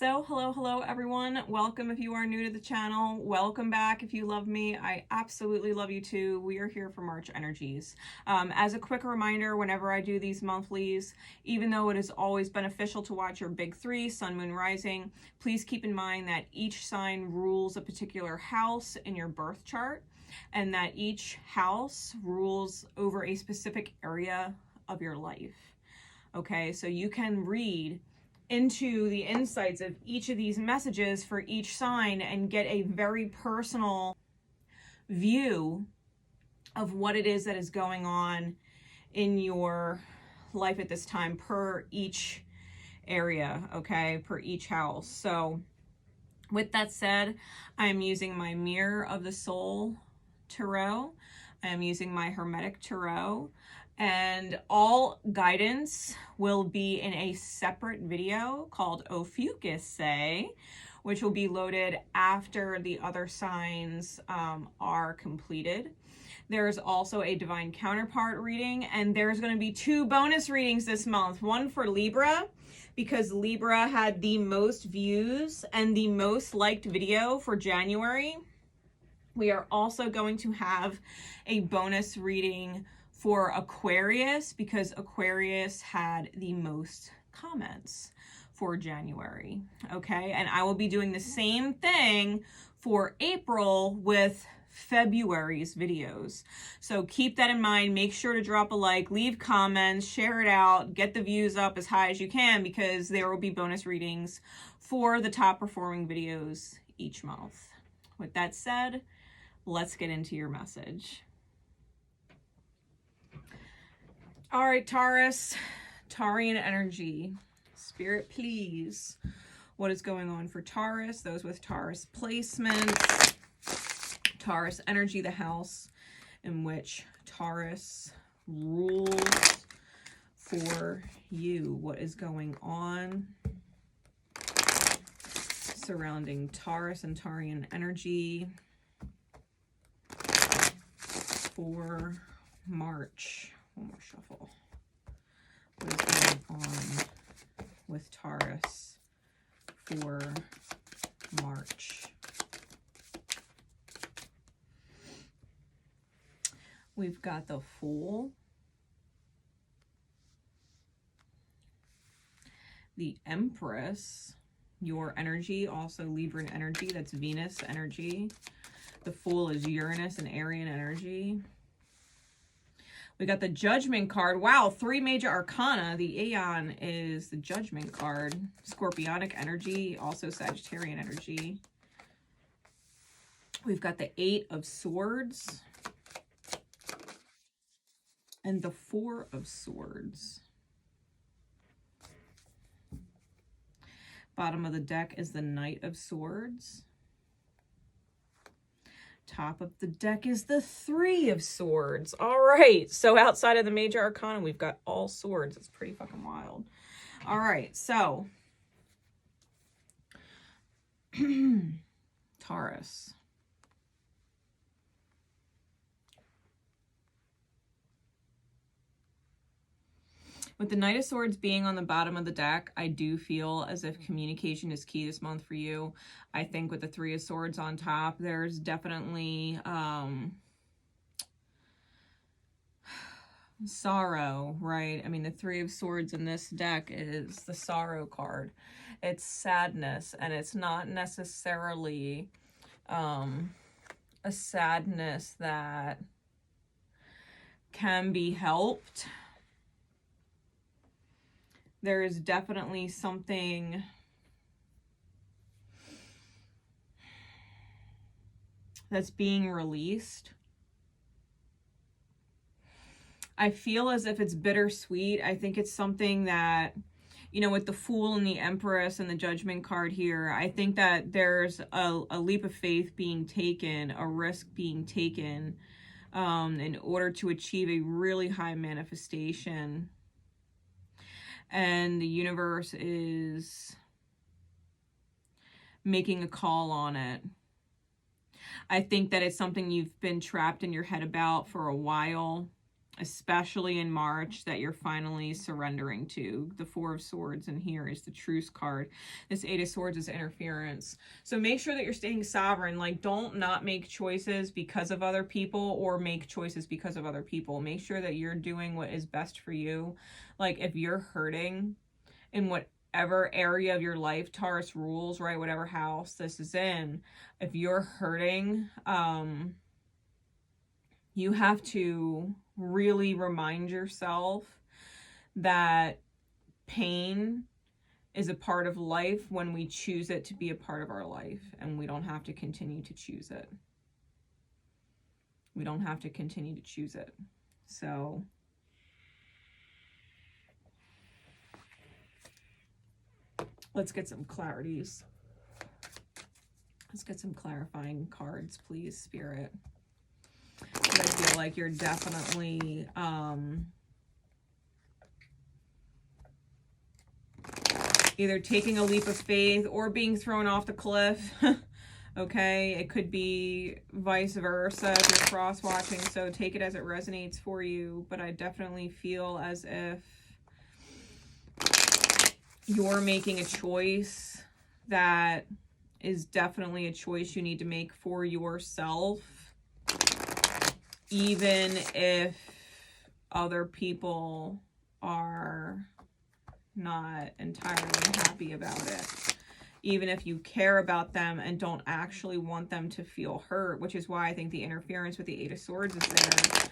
So hello everyone. Welcome if you are new to the channel. Welcome back if you love me. I absolutely love you too. We are here for March energies. As a quick reminder, whenever I do these monthlies, even though it is always beneficial to watch your big three, sun, moon, rising, please keep in mind that each sign rules a particular house in your birth chart, and that each house rules over a specific area of your life. Okay, so you can read into the insights of each of these messages for each sign and get a very personal view of what it is that is going on in your life at this time per each area, okay, per each house. So with that said, I am using my Mirror of the Soul Tarot. I am using my Hermetic Tarot. And all guidance will be in a separate video called Ophiuchus, which will be loaded after the other signs are completed. There's also a divine counterpart reading, and there's going to be 2 bonus readings this month. One for Libra, because Libra had the most views and the most liked video for January. We are also going to have a bonus reading for Aquarius, because Aquarius had the most comments for January, okay? And I will be doing the same thing for April with February's videos. So keep that in mind. Make sure to drop a like, leave comments, share it out, get the views up as high as you can, because there will be bonus readings for the top performing videos each month. With that said, let's get into your message. All right, Taurus, Taurian energy. Spirit, please. What is going on for Taurus? Those with Taurus placements. Taurus energy, the house in which Taurus rules for you. What is going on surrounding Taurus and Taurian energy for March? One more shuffle. What is going on with Taurus for March? We've got the Fool, the Empress, your energy, also Libran energy, that's Venus energy. The Fool is Uranus and Arian energy. We got the Judgment card. Wow, 3 major arcana. The Aeon is the Judgment card. Scorpionic energy, also Sagittarian energy. We've got the 8 of Swords and the 4 of Swords. Bottom of the deck is the Knight of Swords. Top of the deck is the 3 of Swords. All right, so outside of the major arcana, we've got all swords. It's pretty fucking wild. All right, so Taurus. With the Knight of Swords being on the bottom of the deck, I do feel as if communication is key this month for you. I think with the 3 of Swords on top, there's definitely sorrow, right? I mean, the 3 of Swords in this deck is the sorrow card. It's sadness, and it's not necessarily a sadness that can be helped. There is definitely something that's being released. I feel as if it's bittersweet. I think it's something that, you know, with the Fool and the Empress and the Judgment card here, I think that there's a leap of faith being taken, a risk being taken in order to achieve a really high manifestation. And the universe is making a call on it. I think that it's something you've been trapped in your head about for a while. especially in March, that you're finally surrendering to. The Four of Swords, and here is the Truce card. This Eight of Swords is interference. So make sure that you're staying sovereign. Like, don't not make choices because of other people, or make choices because of other people. Make sure that you're doing what is best for you. Like, if you're hurting in whatever area of your life Taurus rules, right, whatever house this is in, if you're hurting, you have to really remind yourself that pain is a part of life when we choose it to be a part of our life, and we don't have to continue to choose it. We don't have to continue to choose it. So let's get some clarities. Let's get some clarifying cards, please, Spirit. I feel like you're definitely either taking a leap of faith or being thrown off the cliff. Okay, it could be vice versa if you're cross-watching, so take it as it resonates for you. But I definitely feel as if you're making a choice that is definitely a choice you need to make for yourself, even if other people are not entirely happy about it. Even if you care about them and don't actually want them to feel hurt, which is why I think the interference with the Eight of Swords is there.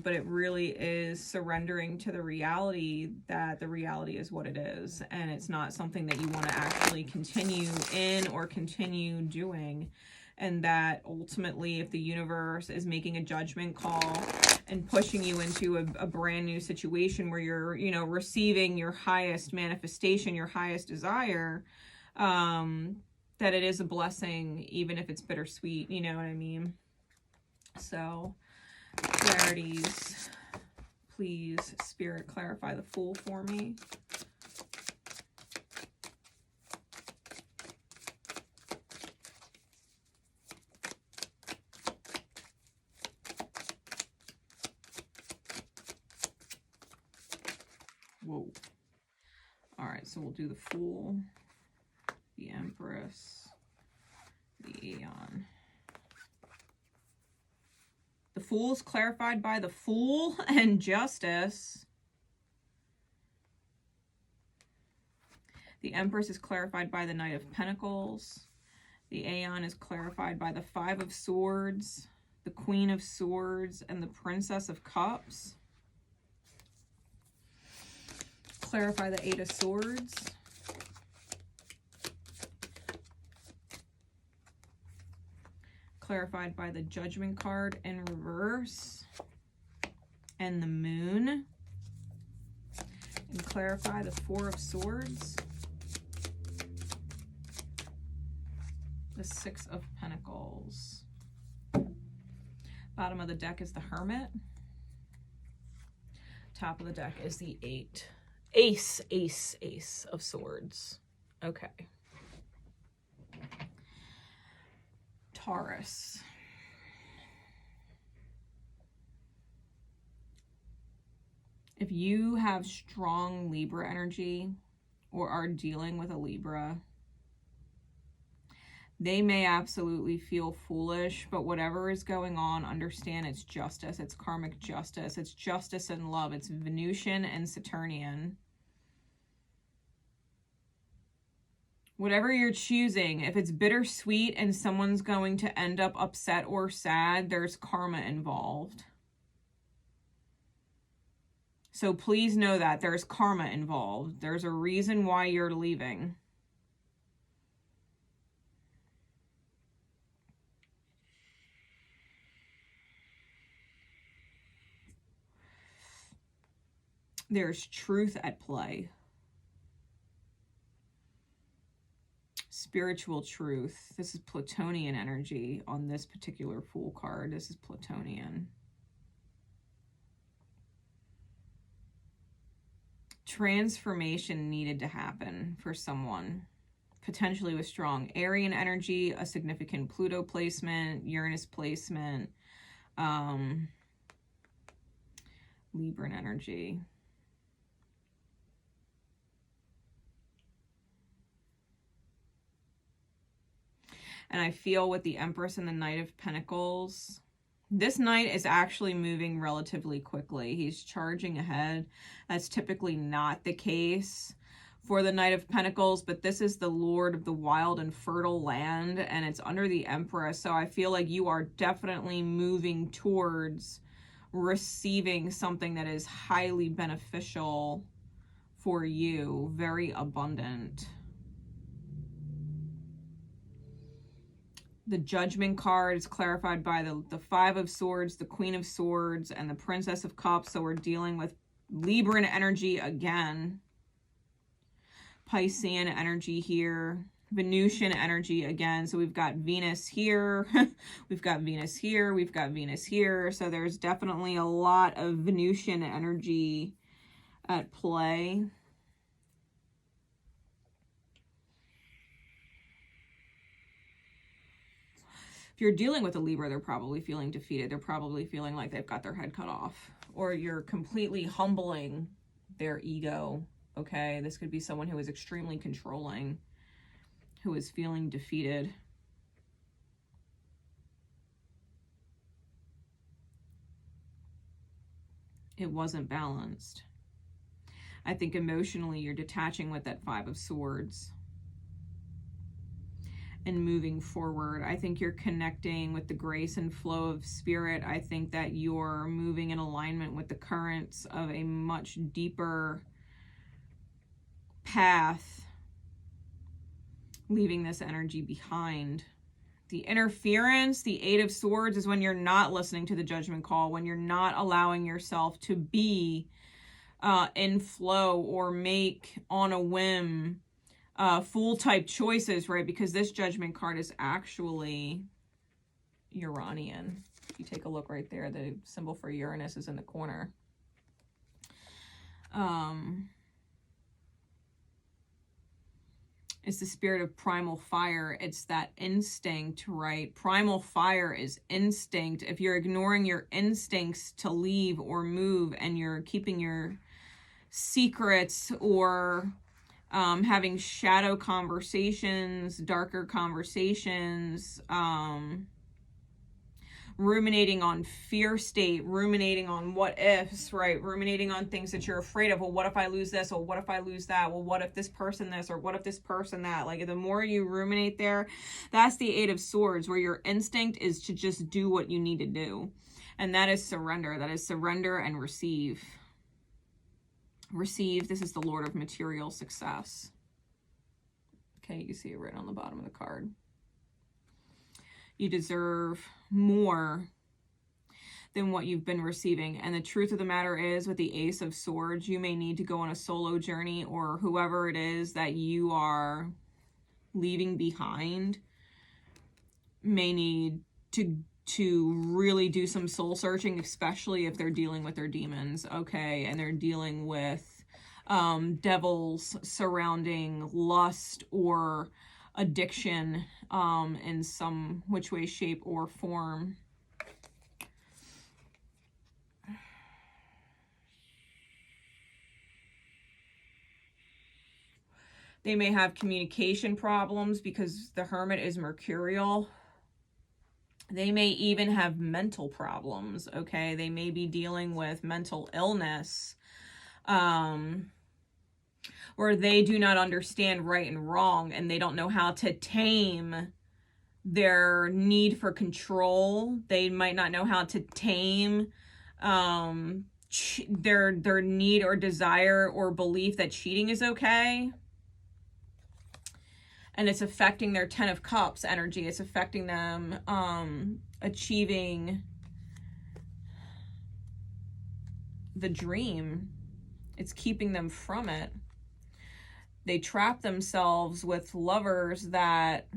But it really is surrendering to the reality that the reality is what it is. And it's not something that you want to actually continue in or continue doing. And that ultimately, if the universe is making a judgment call and pushing you into a brand new situation where you're, you know, receiving your highest manifestation, your highest desire, that it is a blessing, even if it's bittersweet, you know what I mean? So, clarities, please, Spirit, clarify the Fool for me. Whoa. All right, so we'll do the Fool, the Empress, the Aeon. The Fool is clarified by the Fool and Justice. The Empress is clarified by the Knight of Pentacles. The Aeon is clarified by the Five of Swords, the Queen of Swords, and the Princess of Cups. Clarify the Eight of Swords. Clarified by the Judgment card in reverse and the Moon. And clarify the Four of Swords, the Six of Pentacles. Bottom of the deck is the Hermit. Top of the deck is the Ace of Swords. Okay. Taurus. If you have strong Libra energy or are dealing with a Libra, they may absolutely feel foolish, but whatever is going on, understand it's justice. It's karmic justice. It's justice and love. It's Venusian and Saturnian. Whatever you're choosing, if it's bittersweet and someone's going to end up upset or sad, there's karma involved. So please know that there's karma involved. There's a reason why you're leaving. There's truth at play. Spiritual truth. This is Plutonian energy on this particular Fool card. This is Plutonian. Transformation needed to happen for someone, potentially with strong Arian energy, a significant Pluto placement, Uranus placement. Libran energy. And I feel with the Empress and the Knight of Pentacles, this Knight is actually moving relatively quickly. He's charging ahead. That's typically not the case for the Knight of Pentacles, but this is the Lord of the wild and fertile land, and it's under the Empress. So I feel like you are definitely moving towards receiving something that is highly beneficial for you, very abundant. The Judgment card is clarified by the Five of Swords, the Queen of Swords, and the Princess of Cups. So we're dealing with Libran energy again. Piscean energy here. Venusian energy again. So we've got Venus here. We've got Venus here. We've got Venus here. So there's definitely a lot of Venusian energy at play. If you're dealing with a Libra, they're probably feeling defeated. They're probably feeling like they've got their head cut off. Or you're completely humbling their ego, okay? This could be someone who is extremely controlling, who is feeling defeated. It wasn't balanced. I think emotionally you're detaching with that Five of Swords and moving forward. I think you're connecting with the grace and flow of spirit. I think that you're moving in alignment with the currents of a much deeper path, leaving this energy behind. The interference, the Eight of Swords, is when you're not listening to the judgment call, when you're not allowing yourself to be in flow or make on a whim fool type choices, right? Because this judgment card is actually Uranian. If you take a look right there, the symbol for Uranus is in the corner. It's the spirit of primal fire. It's that instinct, right? Primal fire is instinct. If you're ignoring your instincts to leave or move, and you're keeping your secrets, or having shadow conversations, darker conversations, ruminating on fear state, ruminating on what ifs, right? Ruminating on things that you're afraid of. Well, what if I lose this? Or what if I lose that? Well, what if this person this? Or what if this person that? Like, the more you ruminate there, that's the Eight of Swords, where your instinct is to just do what you need to do. And that is surrender. That is surrender and receive. Receive, this is the Lord of material success. Okay, you see it right on the bottom of the card. You deserve more than what you've been receiving. And the truth of the matter is, with the Ace of Swords, you may need to go on a solo journey, or whoever it is that you are leaving behind may need to really do some soul searching, especially if they're dealing with their demons, okay? And they're dealing with devils surrounding lust or addiction in some which way, shape, or form. They may have communication problems because the Hermit is mercurial. They may even have mental problems, okay? They may be dealing with mental illness, or they do not understand right and wrong, and they don't know how to tame their need for control. They might not know how to tame their need or desire or belief that cheating is okay. And it's affecting their Ten of Cups energy. It's affecting them achieving the dream. It's keeping them from it. They trap themselves with lovers that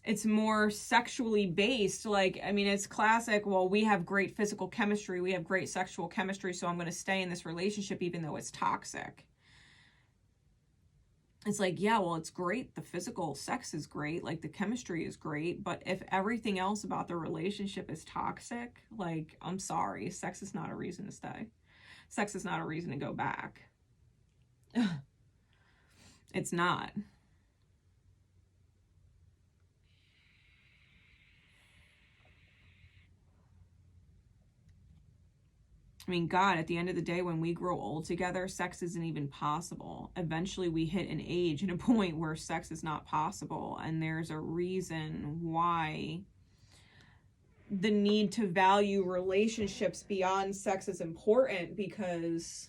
it's more sexually based. Like, I mean, it's classic, well, we have great physical chemistry, we have great sexual chemistry, so I'm going to stay in this relationship even though it's toxic. it's like, yeah, well, it's great. The physical sex is great. Like the chemistry is great. But if everything else about the relationship is toxic, like, I'm sorry, sex is not a reason to stay. Sex is not a reason to go back. It's not. I mean, God, at the end of the day, when we grow old together, sex isn't even possible. Eventually, we hit an age and a point where sex is not possible. And there's a reason why the need to value relationships beyond sex is important, because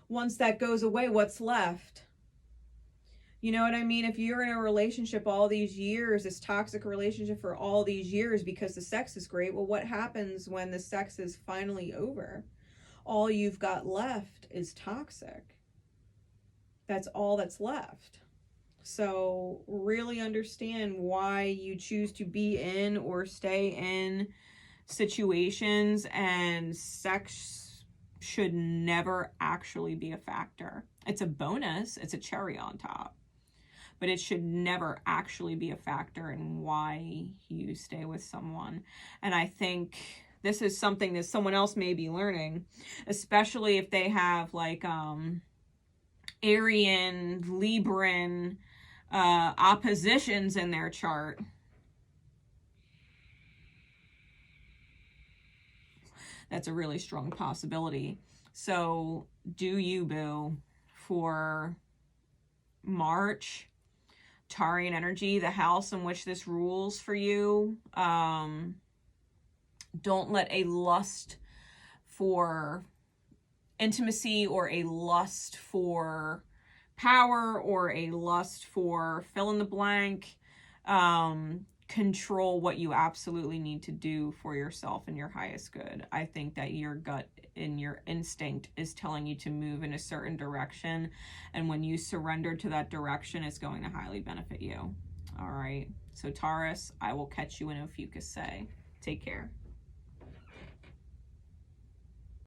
once that goes away, what's left? You know what I mean? If you're in a relationship all these years, this toxic relationship for all these years because the sex is great, well, what happens when the sex is finally over? All you've got left is toxic. That's all that's left. So really understand why you choose to be in or stay in situations, and sex should never actually be a factor. It's a bonus, it's a cherry on top, but it should never actually be a factor in why you stay with someone. And I think this is something that someone else may be learning, especially if they have like Arian, Libran oppositions in their chart. That's a really strong possibility. So do you, boo, for March, Taurian energy, the house in which this rules for you. Don't let a lust for intimacy or a lust for power or a lust for fill in the blank control what you absolutely need to do for yourself and your highest good. I think that your gut and your instinct is telling you to move in a certain direction, and when you surrender to that direction, it's going to highly benefit you. All right, so Taurus, I will catch you in Ophiuchus. Take care.